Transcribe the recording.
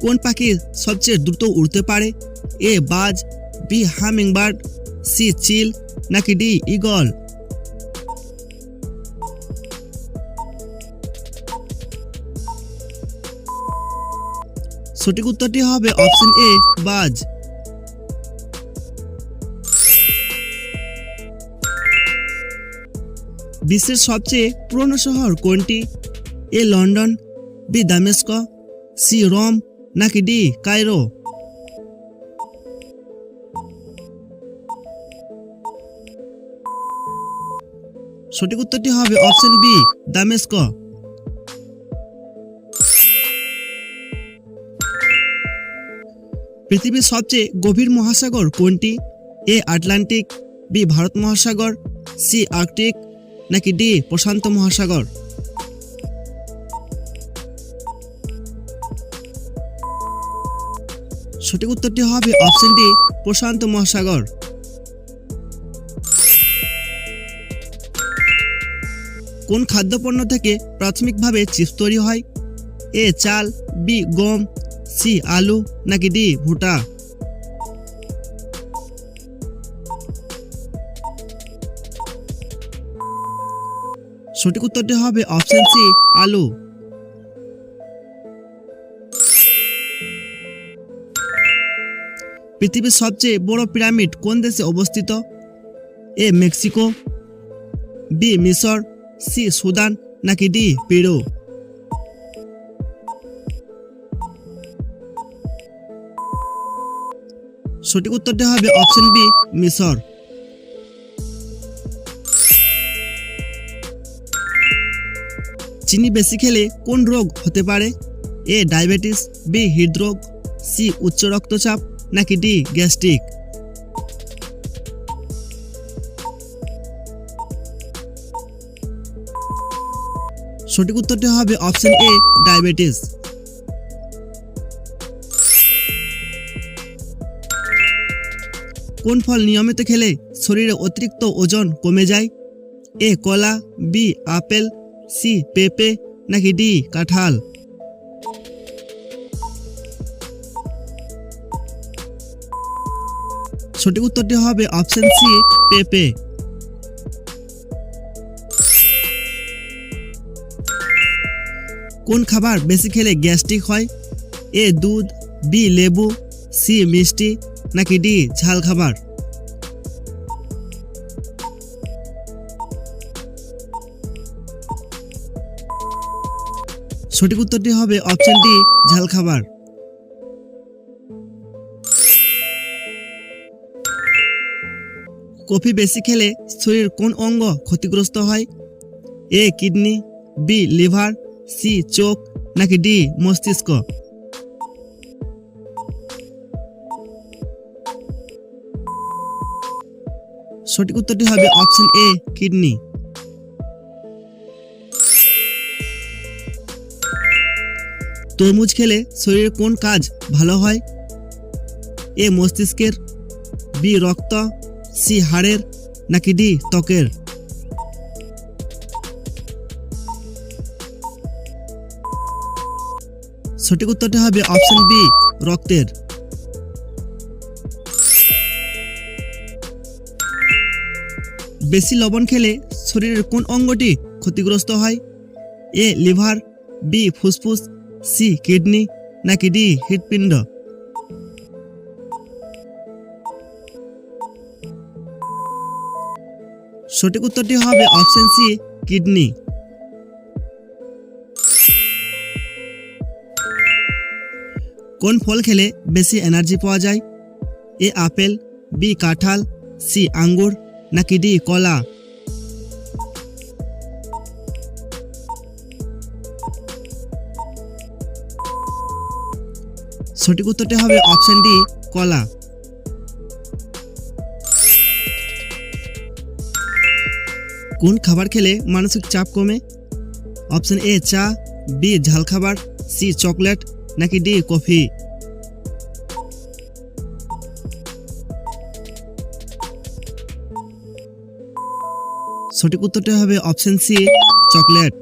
কোন পাখি সবচেয়ে দ্রুত উড়তে পারে? এ বাজ, বি হামিংবার্ড, সি চিল, নাকি ডি ঈগল? সঠিক উত্তরটি হবে অপশন এ বাজ। বিশ্বের সবচেয়ে পুরনো শহর কোনটি? এ লন্ডন, বি দামেস্ক, সি রোম, নাকি ডি কায়রো? সঠিক উত্তরটি হবে অপশন বি দামেস্ক। পৃথিবীর সবচেয়ে গভীর মহাসাগর কোনটি? এ আটলান্টিক, বি ভারত মহাসাগর, সি আর্কটিক, নাকি ডি প্রশান্ত মহাসাগর? সঠিক উত্তরটি হবে অপশন ডি প্রশান্ত মহাসাগর। কোন খাদ্যপণ্য থেকে প্রাথমিকভাবে চিপস তৈরি হয়? এ চাল, বি গম, সি আলু, নাকি ডি ভুট্টা? সঠিক উত্তরটি হবে অপশন সি আলু। পৃথিবীর সবচেয়ে বড় পিরামিড কোন দেশে অবস্থিত? এ মেক্সিকো, বি মিশর, সি সুদান, নাকি ডি পেরু? সঠিক উত্তরটি হবে অপশন বি মিশর। চিনি বেশি খেলে কোন রোগ হতে পারে? এ ডায়াবেটিস, বি হৃদরোগ, সি উচ্চ রক্তচাপ, নাকি ডি গ্যাস্ট্রিক? সঠিক উত্তরটি হবে অপশন এ ডায়াবেটিস। কোন ফল নিয়মিত খেলে শরীরে অতিরিক্ত ওজন কমে যায়? এ কলা, বি আপেল, সি পেঁপে, নাকি ডি কাঁঠাল? সঠিক উত্তরটি হবে অপশন সি পেঁপে। কোন খাবার বেশি খেলে গ্যাস্ট্রিক হয়? এ দুধ, বি লেবু, সি মিষ্টি, নাকি ডি ঝাল খাবার? সঠিক উত্তরটি হবে অপশন ডি ঝাল খাবার। কফি বেশি খেলে শরীরের কোন অঙ্গ ক্ষতিগ্রস্ত হয়? A kidney, B liver, C চোখ, নাকি ডি মস্তিষ্ক? সঠিক উত্তরটি হবে অপশন এ কিডনি। তরমুজ খেলে শরীরের কোন কাজ ভালো হয়? এ মস্তিষ্কের, বি রক্ত, সি হাড়ের, নাকি ডি ত্বকের? সঠিক উত্তরটি হবে অপশন বি রক্তের। বেশি লবণ খেলে শরীরের কোন অঙ্গটি ক্ষতিগ্রস্ত হয়? এ লিভার, বি ফুসফুস, সি কিডনি, নাকি ডি হৃৎপিণ্ড? সঠিক উত্তরটি হবে অপশন সি কিডনি। কোন ফল খেলে বেশি এনার্জি পাওয়া যায়? এ আপেল, বি কাঁঠাল, সি আঙ্গুর, নাকি ডি কলা? সঠিক উত্তরটি হবে অপশন ডি কলা। কোন খাবার খেলে মানসিক চাপ কমে? অপশন এ চা, বি ঝাল খাবার, সি চকলেট, নাকি ডি কফি? সঠিক উত্তরটি হবে অপশন সি চকলেট।